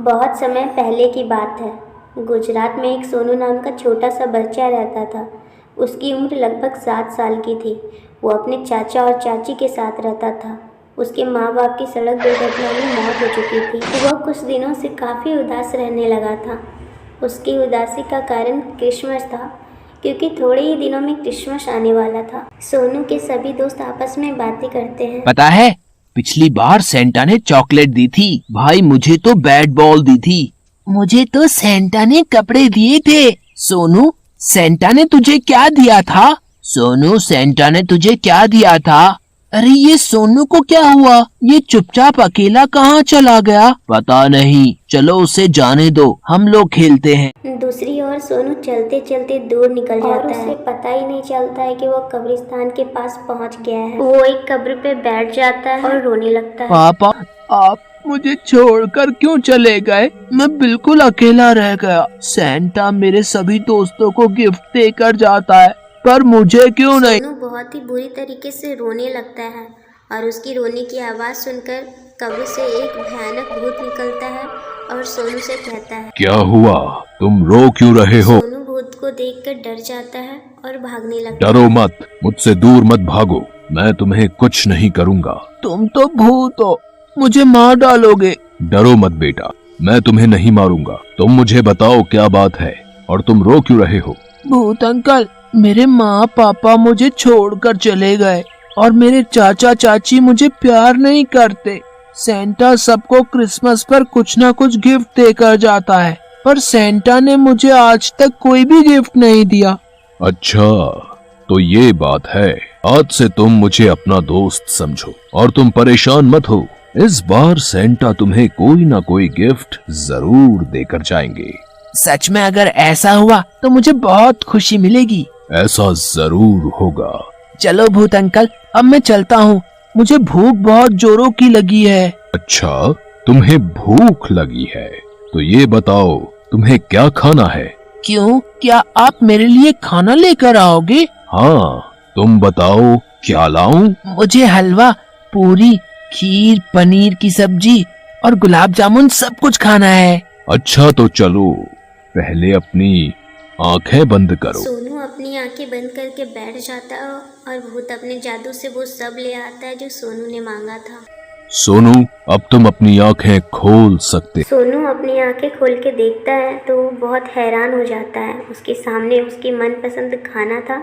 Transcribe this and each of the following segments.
बहुत समय पहले की बात है। गुजरात में एक सोनू नाम का छोटा सा बच्चा रहता था। उसकी उम्र लगभग 7 साल की थी। वो अपने चाचा और चाची के साथ रहता था। उसके माँ बाप की सड़क दुर्घटना में मौत हो चुकी थी। वह कुछ दिनों से काफ़ी उदास रहने लगा था। उसकी उदासी का कारण क्रिसमस था, क्योंकि थोड़े ही दिनों में क्रिसमस आने वाला था। सोनू के सभी दोस्त आपस में बातें करते हैं। पता है, पिछली बार सेंटा ने चॉकलेट दी थी। भाई मुझे तो बैट बॉल दी थी। मुझे तो सेंटा ने कपड़े दिए थे। सोनू, सेंटा ने तुझे क्या दिया था? सोनू, सेंटा ने तुझे क्या दिया था? अरे ये सोनू को क्या हुआ? ये चुपचाप अकेला कहाँ चला गया? पता नहीं, चलो उसे जाने दो, हम लोग खेलते हैं। दूसरी ओर सोनू चलते चलते दूर निकल जाता है। उसे पता ही नहीं चलता है कि वो कब्रिस्तान के पास पहुंच गया है। वो एक कब्र पे बैठ जाता है और रोने लगता है। पापा, आप मुझे छोड़कर क्यों चले गए? मैं बिल्कुल अकेला रह गया। सेंटा मेरे सभी दोस्तों को गिफ्ट देकर जाता है, पर मुझे क्यों नहीं? सोनू बहुत ही बुरी तरीके से रोने लगता है और उसकी रोने की आवाज़ सुनकर कब्र से एक भयानक भूत निकलता है और सोनू से कहता है, क्या हुआ? तुम रो क्यों रहे हो? सोनू भूत को देखकर डर जाता है और भागने लगता है। डरो मत, मुझसे दूर मत भागो, मैं तुम्हें कुछ नहीं करूँगा। तुम तो भूत हो, मुझे मार डालोगे। डरो मत बेटा, मैं तुम्हें नहीं मारूंगा। तुम मुझे बताओ क्या बात है और तुम रो क्यों रहे हो? भूत अंकल, मेरे माँ पापा मुझे छोड़कर चले गए और मेरे चाचा चाची मुझे प्यार नहीं करते। सेंटा सबको क्रिसमस पर कुछ ना कुछ गिफ्ट देकर जाता है, पर सेंटा ने मुझे आज तक कोई भी गिफ्ट नहीं दिया। अच्छा, तो ये बात है। आज से तुम मुझे अपना दोस्त समझो और तुम परेशान मत हो। इस बार सेंटा तुम्हें कोई ना कोई गिफ्ट जरूर देकर जाएंगे। सच में अगर ऐसा हुआ तो मुझे बहुत खुशी मिलेगी। ऐसा जरूर होगा। चलो भूत अंकल, अब मैं चलता हूँ। मुझे भूख बहुत जोरों की लगी है। अच्छा, तुम्हें भूख लगी है तो ये बताओ तुम्हें क्या खाना है? क्यों, क्या आप मेरे लिए खाना लेकर आओगे? हाँ, तुम बताओ क्या लाऊं? मुझे हलवा, पूरी, खीर, पनीर की सब्जी और गुलाब जामुन सब कुछ खाना है। अच्छा तो चलो, पहले अपनी आंखें बंद करो। सोनू अपनी आंखें बंद करके बैठ जाता है और भूत अपने जादू से वो सब ले आता है जो सोनू ने मांगा था। सोनू, अब तुम अपनी आंखें खोल सकते। सोनू अपनी आंखें खोल के देखता है तो वो बहुत हैरान हो जाता है। उसके सामने उसकी मनपसंद खाना था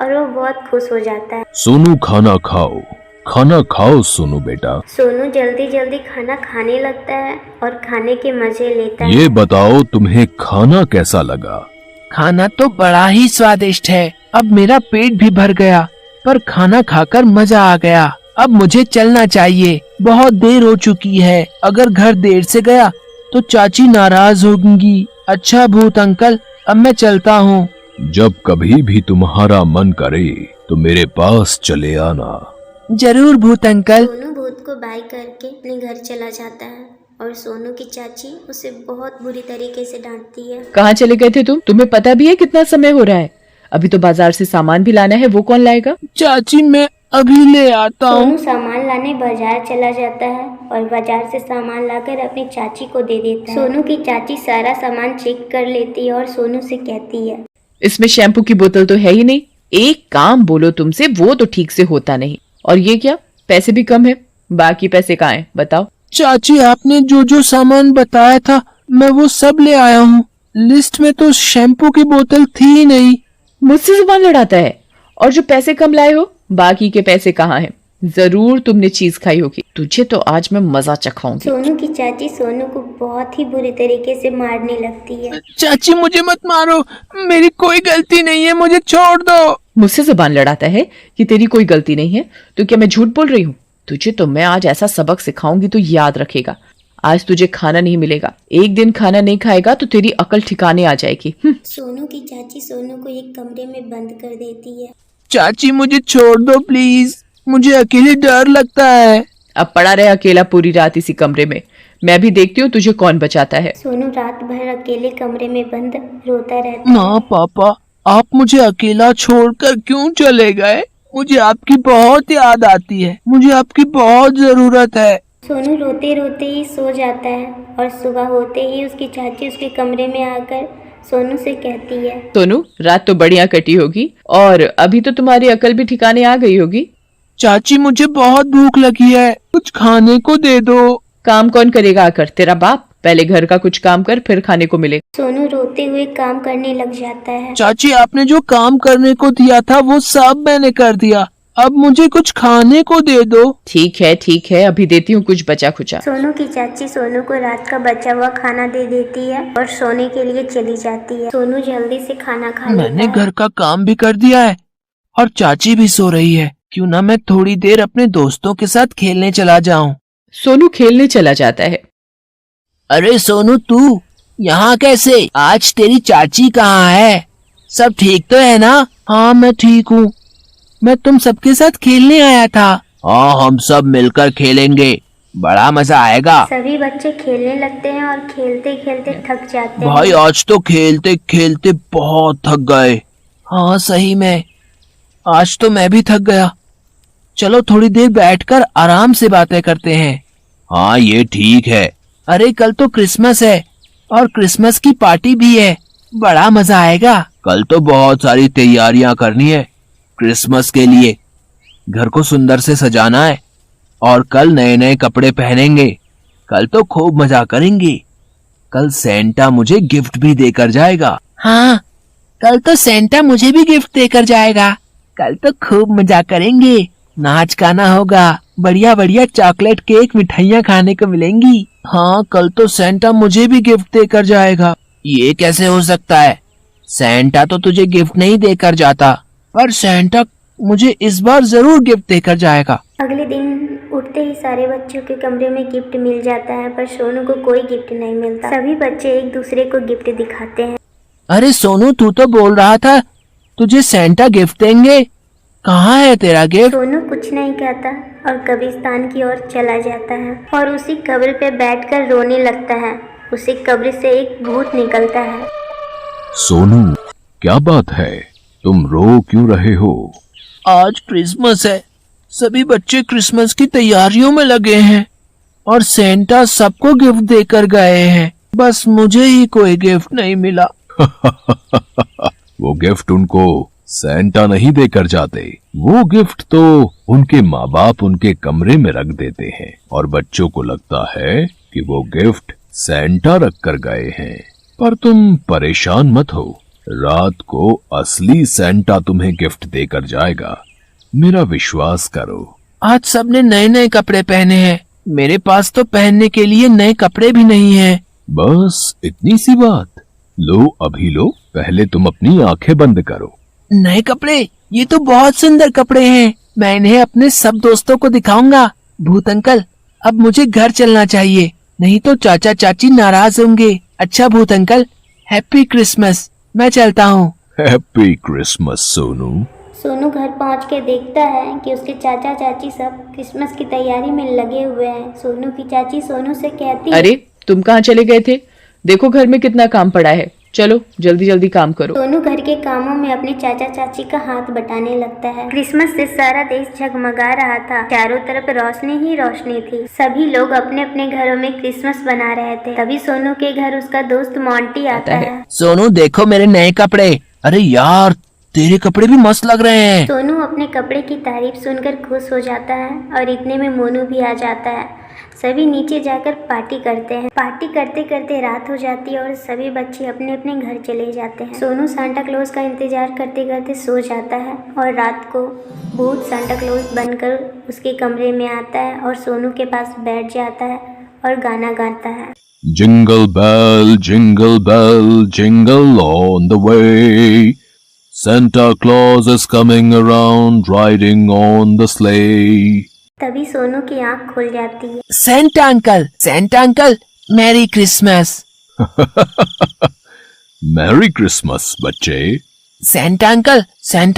और वो बहुत खुश हो जाता है। सोनू, खाना खाओ, खाना खाओ सोनू बेटा। सोनू जल्दी जल्दी खाना खाने लगता है और खाने के मजे लेता है। ये बताओ तुम्हें खाना कैसा लगा? खाना तो बड़ा ही स्वादिष्ट है। अब मेरा पेट भी भर गया, पर खाना खाकर मजा आ गया। अब मुझे चलना चाहिए, बहुत देर हो चुकी है। अगर घर देर से गया तो चाची नाराज होंगी। अच्छा भूत अंकल, अब मैं चलता हूँ। जब कभी भी तुम्हारा मन करे तो मेरे पास चले आना। जरूर भूत अंकल। सोनू भूत को बाय करके अपने घर चला जाता है और सोनू की चाची उसे बहुत बुरी तरीके से डांटती है। कहाँ चले गए थे तुम? तुम्हें पता भी है कितना समय हो रहा है? अभी तो बाजार से सामान भी लाना है, वो कौन लाएगा? चाची, मैं अभी ले आता हूँ। सोनू सामान लाने बाजार चला जाता है और बाजार से सामान लाकर अपनी चाची को दे देता है। सोनू की चाची सारा सामान चेक कर लेती है और सोनू से कहती है, इसमें शैम्पू की बोतल तो है ही नहीं। एक काम बोलो तुमसे, वो तो ठीक से होता नहीं। और ये क्या, पैसे भी कम है, बाकी पैसे कहाँ हैं बताओ? चाची, आपने जो जो सामान बताया था मैं वो सब ले आया हूँ। लिस्ट में तो शैम्पू की बोतल थी ही नहीं। मुझसे जुबान लड़ाता है। और जो पैसे कम लाए हो, बाकी के पैसे कहाँ हैं? जरूर तुमने चीज खाई होगी। तुझे तो आज मैं मजा चखाऊंगी। सोनू की चाची सोनू को बहुत ही बुरी तरीके से मारने लगती है। चाची, मुझे मत मारो, मेरी कोई गलती नहीं है, मुझे छोड़ दो। मुझसे जुबान लड़ाता है कि तेरी कोई गलती नहीं है, तो क्या मैं झूठ बोल रही हूँ? तुझे तो मैं आज ऐसा सबक सिखाऊंगी तो याद रखेगा। आज तुझे खाना नहीं मिलेगा। एक दिन खाना नहीं खाएगा तो तेरी अकल ठिकाने आ जाएगी। सोनू की चाची सोनू को एक कमरे में बंद कर देती है। चाची, मुझे छोड़ दो प्लीज, मुझे अकेले डर लगता है। अब पड़ा रहे अकेला पूरी रात इसी कमरे में। मैं भी देखती हूँ तुझे कौन बचाता है। सोनू रात भर अकेले कमरे में बंद रोता रहता है। माँ पापा, आप मुझे अकेला छोड़कर क्यों चले गए? मुझे आपकी बहुत याद आती है, मुझे आपकी बहुत जरूरत है। सोनू रोते रोते ही सो जाता है और सुबह होते ही उसकी चाची उसके कमरे में आकर सोनू से कहती है, सोनू, रात तो बढ़िया कटी होगी और अभी तो तुम्हारी अकल भी ठिकाने आ गई होगी। चाची मुझे बहुत भूख लगी है, कुछ खाने को दे दो। काम कौन करेगा आकर? तेरा बाप। पहले घर का कुछ काम कर, फिर खाने को मिलेगा। सोनू रोते हुए काम करने लग जाता है। चाची आपने जो काम करने को दिया था वो सब मैंने कर दिया, अब मुझे कुछ खाने को दे दो। ठीक है, अभी देती हूँ कुछ बचा खुचा। सोनू की चाची सोनू को रात का बचा हुआ खाना दे देती है और सोने के लिए चली जाती है। सोनू जल्दी से खाना खा लेता मैंने है। घर का काम भी कर दिया है और चाची भी सो रही है, क्यों ना मैं थोड़ी देर अपने दोस्तों के साथ खेलने चला जाऊं। सोनू खेलने चला जाता है। अरे सोनू, तू यहाँ कैसे? आज तेरी चाची कहाँ है? सब ठीक तो है ना? हाँ मैं ठीक हूँ, मैं तुम सबके साथ खेलने आया था। हाँ हम सब मिलकर खेलेंगे, बड़ा मजा आएगा। सभी बच्चे खेलने लगते हैं और खेलते खेलते थक जाते भाई हैं। आज तो खेलते खेलते बहुत थक गए। हाँ सही में, आज तो मैं भी थक गया। चलो थोड़ी देर बैठकर आराम से बातें करते हैं। हाँ ये ठीक है। अरे कल तो क्रिसमस है और क्रिसमस की पार्टी भी है, बड़ा मजा आएगा। कल तो बहुत सारी तैयारियां करनी है क्रिसमस के लिए, घर को सुंदर से सजाना है और कल नए नए कपड़े पहनेंगे। कल तो खूब मजा करेंगे। कल सेंटा मुझे गिफ्ट भी देकर जाएगा। हाँ कल तो सेंटा मुझे भी गिफ्ट देकर जाएगा। कल तो खूब मजा करेंगे, नाच गाना होगा, बढ़िया बढ़िया चॉकलेट केक मिठाइयाँ खाने को मिलेंगी। हाँ कल तो सेंटा मुझे भी गिफ्ट देकर जाएगा। ये कैसे हो सकता है? सेंटा तो तुझे गिफ्ट नहीं देकर जाता, पर सेंटा मुझे इस बार जरूर गिफ्ट देकर जाएगा। अगले दिन उठते ही सारे बच्चों के कमरे में गिफ्ट मिल जाता है, पर सोनू को कोई गिफ्ट नहीं मिलता। सभी बच्चे एक दूसरे को गिफ्ट दिखाते हैं। अरे सोनू, तू तो बोल रहा था तुझे सेंटा गिफ्ट देंगे, कहाँ है तेरा गिफ्ट? सोनू कुछ नहीं कहता और कब्रिस्तान की ओर चला जाता है और उसी कब्र पे बैठकर रोने लगता है। उसी कब्र से एक भूत निकलता है। सोनू, क्या बात है, तुम रो क्यों रहे हो? आज क्रिसमस है, सभी बच्चे क्रिसमस की तैयारियों में लगे हैं और सेंटा सबको गिफ्ट देकर गए हैं, बस मुझे ही कोई गिफ्ट नहीं मिला। वो गिफ्ट उनको सेंटा नहीं देकर जाते, वो गिफ्ट तो उनके माँ बाप उनके कमरे में रख देते हैं और बच्चों को लगता है कि वो गिफ्ट सेंटा रख कर गए हैं। पर तुम परेशान मत हो, रात को असली सेंटा तुम्हें गिफ्ट देकर जाएगा, मेरा विश्वास करो। आज सबने नए नए कपड़े पहने हैं, मेरे पास तो पहनने के लिए नए कपड़े भी नहीं हैं। बस इतनी सी बात, लो अभी लो, पहले तुम अपनी आंखें बंद करो। नए कपड़े? ये तो बहुत सुंदर कपड़े हैं, मैं इन्हें अपने सब दोस्तों को दिखाऊंगा। भूत अंकल, अब मुझे घर चलना चाहिए, नहीं तो चाचा चाची नाराज होंगे। अच्छा भूत अंकल, हैप्पी क्रिसमस, मैं चलता हूँ। Happy Christmas Sonu. सोनू घर पहुंच के देखता है कि उसके चाचा चाची सब क्रिसमस की तैयारी में लगे हुए हैं। सोनू की चाची सोनू से कहती है, अरे तुम कहाँ चले गए थे? देखो घर में कितना काम पड़ा है, चलो जल्दी जल्दी काम करो। सोनू घर के कामों में अपने चाचा चाची का हाथ बटाने लगता है। क्रिसमस से सारा देश जगमगा रहा था, चारों तरफ रोशनी ही रोशनी थी। सभी लोग अपने अपने घरों में क्रिसमस बना रहे थे। तभी सोनू के घर उसका दोस्त मोंटी आता है। सोनू देखो मेरे नए कपड़े। अरे यार तेरे कपड़े भी मस्त लग रहे हैं। सोनू अपने कपड़े की तारीफ सुनकर खुश हो जाता है और इतने में मोनू भी आ जाता है। सभी नीचे जाकर पार्टी करते हैं। पार्टी करते करते रात हो जाती है और सभी बच्चे अपने अपने घर चले जाते हैं। सोनू सांता क्लॉज का इंतजार करते करते सो जाता है और रात को भूत सांता क्लॉज बनकर उसके कमरे में आता है और सोनू के पास बैठ जाता है और गाना गाता है। Jingle bell jingle on the way, Santa Claus is coming around riding on the sleigh। तभी सोनू की आंख खुल जाती है। Santa uncle, merry Christmas. Merry Christmas बच्चे। सेंटा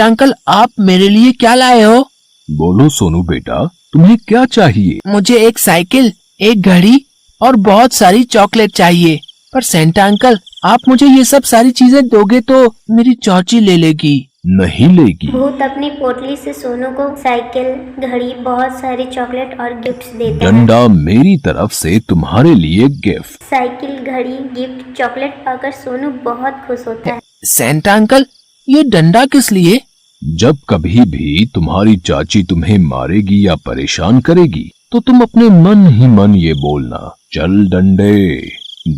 अंकल, आप मेरे लिए क्या लाए हो? बोलो सोनू बेटा, तुम्हें क्या चाहिए? मुझे एक साइकिल, एक घड़ी और बहुत सारी चॉकलेट चाहिए। पर सेंटा अंकल, आप मुझे ये सब सारी चीजें दोगे तो मेरी चाची ले लेगी। नहीं लेगी। भूत अपनी पोटली से सोनू को साइकिल, घड़ी, बहुत सारे चॉकलेट और गिफ्ट्स देता है। डंडा मेरी तरफ से तुम्हारे लिए गिफ्ट। साइकिल, घड़ी, गिफ्ट, चॉकलेट पाकर सोनू बहुत खुश होता है। सेंटा अंकल, ये डंडा किस लिए? जब कभी भी तुम्हारी चाची तुम्हें मारेगी या परेशान करेगी तो तुम अपने मन ही मन ये बोलना, चल डंडे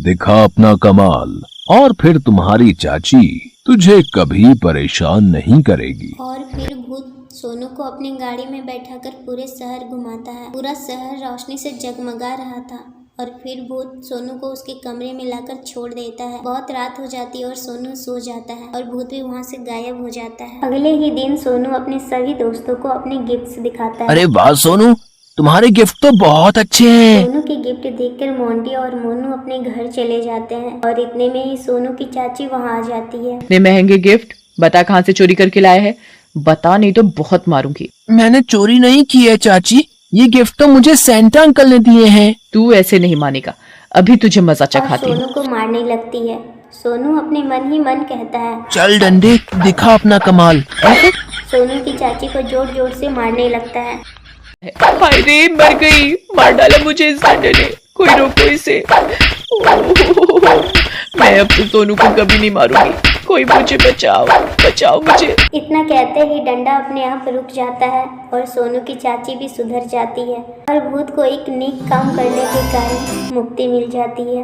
दिखा अपना कमाल, और फिर तुम्हारी चाची तुझे कभी परेशान नहीं करेगी। और फिर भूत सोनू को अपनी गाड़ी में बैठाकर पूरे शहर घुमाता है। पूरा शहर रोशनी से जगमगा रहा था और फिर भूत सोनू को उसके कमरे में लाकर छोड़ देता है। बहुत रात हो जाती है और सोनू सो जाता है और भूत भी वहाँ से गायब हो जाता है। अगले ही दिन सोनू अपने सभी दोस्तों को अपने गिफ्ट्स दिखाता है। अरे वाह सोनू, तुम्हारे गिफ्ट तो बहुत अच्छे हैं। सोनू के गिफ्ट देखकर मोंटी और मोनू अपने घर चले जाते हैं और इतने में ही सोनू की चाची वहाँ आ जाती है। इतने महंगे गिफ्ट बता कहाँ से चोरी करके लाया है? बता नहीं तो बहुत मारूंगी। मैंने चोरी नहीं की है चाची, ये गिफ्ट तो मुझे सेंटा अंकल ने दिए हैं। तू ऐसे नहीं मानेगा, अभी तुझे मजा और चखाती हूँ। सोनू को मारने लगती है। सोनू अपने मन ही मन कहता है, चल डंडे दिखा अपना कमाल। सोनू की चाची को जोर जोर से मारने लगता है। हाय रे, मर गई, मार डाला मुझे इस डंडे ने, कोई रोको इसे। मैं अब तो सोनू को कभी नहीं मारूंगी, कोई मुझे बचाओ, बचाओ मुझे। इतना कहते ही डंडा अपने आप रुक जाता है और सोनू की चाची भी सुधर जाती है और भूत को एक नेक काम करने के कारण मुक्ति मिल जाती है।